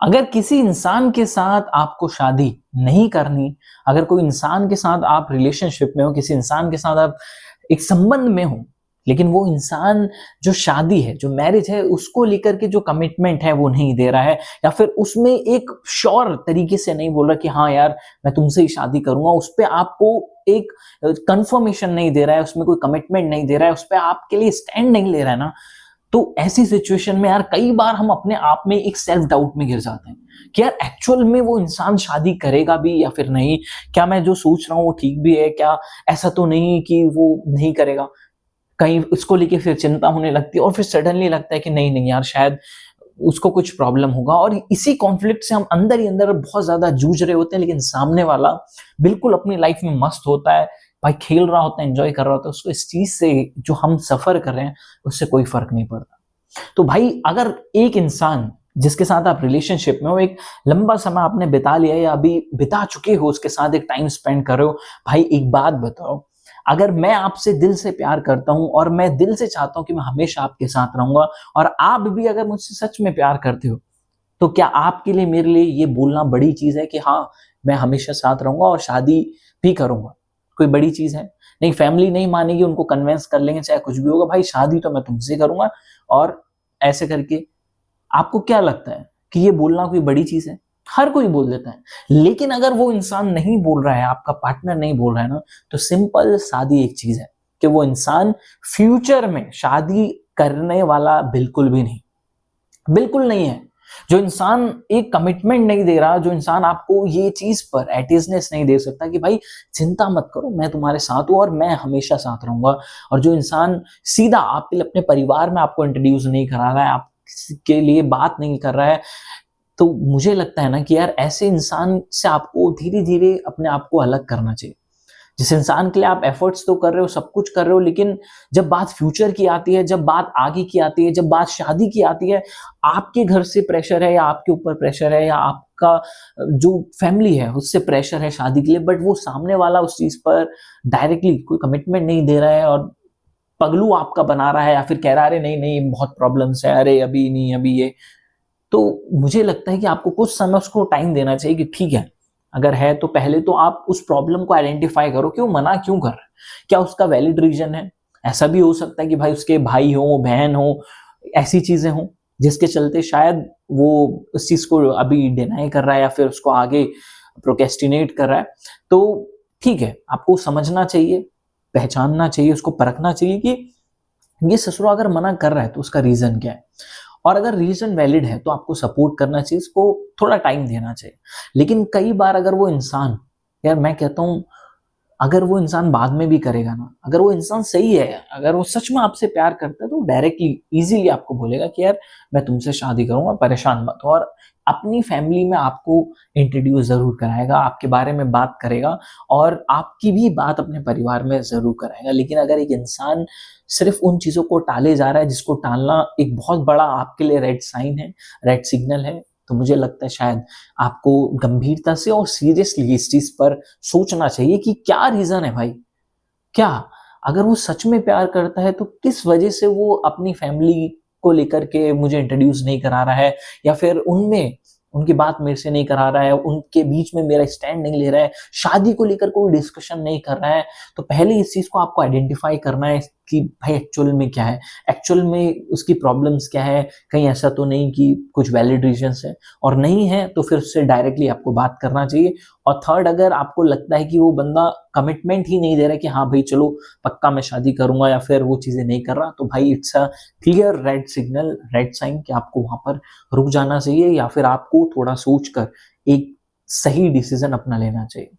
अगर किसी इंसान के साथ आपको शादी नहीं करनी, अगर कोई इंसान के साथ आप रिलेशनशिप में हो, किसी इंसान के साथ आप एक संबंध में हो, लेकिन वो इंसान जो शादी है, जो मैरिज है, उसको लेकर के जो कमिटमेंट है वो नहीं दे रहा है, या फिर उसमें एक श्योर तरीके से नहीं बोल रहा कि हाँ यार मैं तुमसे ही शादी करूंगा, उस पे आपको एक कंफर्मेशन नहीं दे रहा है, उसमें कोई कमिटमेंट नहीं दे रहा है, उस पे आपके लिए स्टैंड नहीं ले रहा है ना, तो ऐसी सिचुएशन में यार कई बार हम अपने आप में एक सेल्फ डाउट में गिर जाते हैं कि यार एक्चुअल में वो इंसान शादी करेगा भी या फिर नहीं, क्या मैं जो सोच रहा हूँ वो ठीक भी है, क्या ऐसा तो नहीं कि वो नहीं करेगा, कहीं इसको लेके फिर चिंता होने लगती है और फिर सडनली लगता है कि नहीं नहीं यार शायद उसको कुछ प्रॉब्लम होगा, और इसी कॉन्फ्लिक्ट से हम अंदर ही अंदर बहुत ज्यादा जूझ रहे होते हैं, लेकिन सामने वाला बिल्कुल अपनी लाइफ में मस्त होता है, भाई खेल रहा होता है, एंजॉय कर रहा होता है, उसको इस चीज से जो हम सफर कर रहे हैं उससे कोई फर्क नहीं पड़ता। तो भाई अगर एक इंसान जिसके साथ आप रिलेशनशिप में हो, एक लंबा समय आपने बिता लिया या अभी बिता चुके हो, उसके साथ एक टाइम स्पेंड कर रहे हो, भाई एक बात बताओ, अगर मैं आपसे दिल से प्यार करता हूं और मैं दिल से चाहता हूं कि मैं हमेशा आपके साथ रहूंगा, और आप भी अगर मुझसे सच में प्यार करते हो, तो क्या आपके लिए मेरे लिए ये बोलना बड़ी चीज है कि हाँ मैं हमेशा साथ रहूंगा और शादी भी करूंगा? कोई बड़ी चीज है? नहीं, फैमिली नहीं मानेगी, उनको कन्विंस कर लेंगे चाहे कुछ भी होगा, भाई शादी तो मैं तुमसे करूंगा, और ऐसे करके आपको क्या लगता है कि ये बोलना कोई बड़ी चीज है? हर कोई बोल देता है। लेकिन अगर वो इंसान नहीं बोल रहा है, आपका पार्टनर नहीं बोल रहा है ना, तो सिंपल सादी एक चीज है कि वो इंसान फ्यूचर में शादी करने वाला बिल्कुल भी नहीं, बिल्कुल नहीं है। जो इंसान एक कमिटमेंट नहीं दे रहा, जो इंसान आपको ये चीज पर एटीजनेस नहीं दे सकता कि भाई चिंता मत करो मैं तुम्हारे साथ हूं और मैं हमेशा साथ रहूंगा, और जो इंसान सीधा आपके लिए अपने परिवार में आपको इंट्रोड्यूस नहीं करा रहा है, आपके लिए बात नहीं कर रहा है, तो मुझे लगता है ना कि यार ऐसे इंसान से आपको धीरे धीरे अपने आप को अलग करना चाहिए। जिस इंसान के लिए आप एफर्ट्स तो कर रहे हो, सब कुछ कर रहे हो, लेकिन जब बात फ्यूचर की आती है, जब बात आगे की आती है, जब बात शादी की आती है, आपके घर से प्रेशर है या आपके ऊपर प्रेशर है या आपका जो फैमिली है उससे प्रेशर है शादी के लिए, बट वो सामने वाला उस चीज पर डायरेक्टली कोई कमिटमेंट नहीं दे रहा है और पगलू आपका बना रहा है, या फिर कह रहा है अरे नहीं नहीं बहुत प्रॉब्लम्स है, अरे अभी नहीं अभी ये, तो मुझे लगता है कि आपको कुछ समय उसको टाइम देना चाहिए कि ठीक है, अगर है तो पहले तो आप उस प्रॉब्लम को आइडेंटिफाई करो कि वो मना क्यों कर रहा है, क्या उसका वैलिड रीजन है? ऐसा भी हो सकता है कि भाई उसके भाई हो, बहन हो, ऐसी चीजें हो जिसके चलते शायद वो उस चीज को अभी डिनाई कर रहा है या फिर उसको आगे प्रोकेस्टिनेट कर रहा है। तो ठीक है, आपको समझना चाहिए, पहचानना चाहिए, उसको परखना चाहिए कि ये ससुरा अगर मना कर रहा है तो उसका रीजन क्या है, और अगर रीजन वैलिड है तो आपको सपोर्ट करना चाहिए, इसको थोड़ा टाइम देना चाहिए। लेकिन कई बार अगर वो इंसान, यार मैं कहता हूं, अगर वो इंसान बाद में भी करेगा ना, अगर वो इंसान सही है, अगर वो सच में आपसे प्यार करता है, तो डायरेक्टली इजीली आपको बोलेगा कि यार मैं तुमसे शादी करूंगा, परेशान मत हो, और अपनी फैमिली में आपको इंट्रोड्यूस जरूर कराएगा, आपके बारे में बात करेगा, और आपकी भी बात अपने परिवार में जरूर कराएगा। लेकिन अगर एक इंसान सिर्फ उन चीजों को टाले जा रहा है, जिसको टालना एक बहुत बड़ा आपके लिए रेड साइन है, रेड सिग्नल है, तो मुझे लगता है शायद आपको गंभीरता से और सीरियसली इस चीज पर सोचना चाहिए कि क्या रीजन है भाई, क्या, अगर वो सच में प्यार करता है तो किस वजह से वो अपनी फैमिली को लेकर के मुझे इंट्रोड्यूस नहीं करा रहा है, या फिर उनमें उनकी बात मेरे से नहीं करा रहा है, उनके बीच में मेरा स्टैंड नहीं ले रहा है, शादी को लेकर कोई डिस्कशन नहीं कर रहा है। तो पहले इस चीज को आपको आइडेंटिफाई करना है कि भाई एक्चुअल में क्या है, एक्चुअल में उसकी प्रॉब्लम्स क्या है, कहीं ऐसा तो नहीं कि कुछ वैलिड रीजंस है, और नहीं है तो फिर उससे डायरेक्टली आपको बात करना चाहिए। और थर्ड, अगर आपको लगता है कि वो बंदा कमिटमेंट ही नहीं दे रहा कि हाँ भाई चलो पक्का मैं शादी करूंगा, या फिर वो चीजें नहीं कर रहा, तो भाई it's a clear red signal, red sign कि आपको वहां पर रुक जाना चाहिए, या फिर आपको थोड़ा सोचकर एक सही डिसीजन अपना लेना चाहिए।